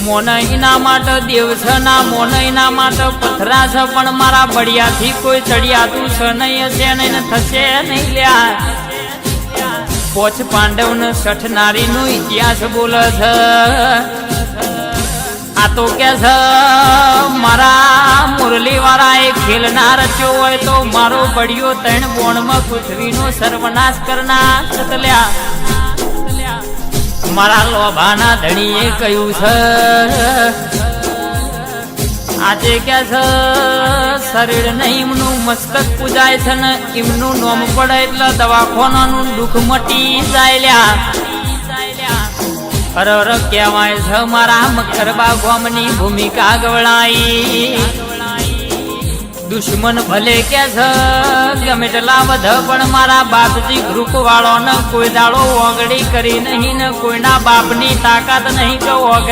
મોનઈના માટે દેવ છે ના મોનઈના માટે પથરા છે પણ મારા બળિયાથી કોઈ ચડિયાતું છે નહીં હશે નહીં ને થશે નહીં લ્યા પોચ પાંડવ ને સઠ નારી નો ઇતિહાસ બોલે છે આ તો કે છે મારા મુરલી વાળા એ ખેલ ના રચ્યો હોય તો મારો બળિયો ત્રણ બોણમાં પૃથ્વીનો સર્વનાશ કરનાર લ્યા મારા લોભાના ધણીએ કહ્યું છે આજે કે છે શરીર ને એમનું મસ્તક પૂજાય છે ને એમનું નોમ પડે એટલે દવાખાનાનું દુઃખ મટી જાય લ્યા અરર કહેવાય છે મારા મકરબા ગામની ભૂમિકા ગવડાઈ દુશ્મન ભલે કે છે ગમે તેટલા બધા પણ મારા બાપજી ગ્રુપ વાળો ને કોઈ દાડો ઓગળી કરી નહીં ને કોઈના બાપની તાકાત નહીં કે ઓગરે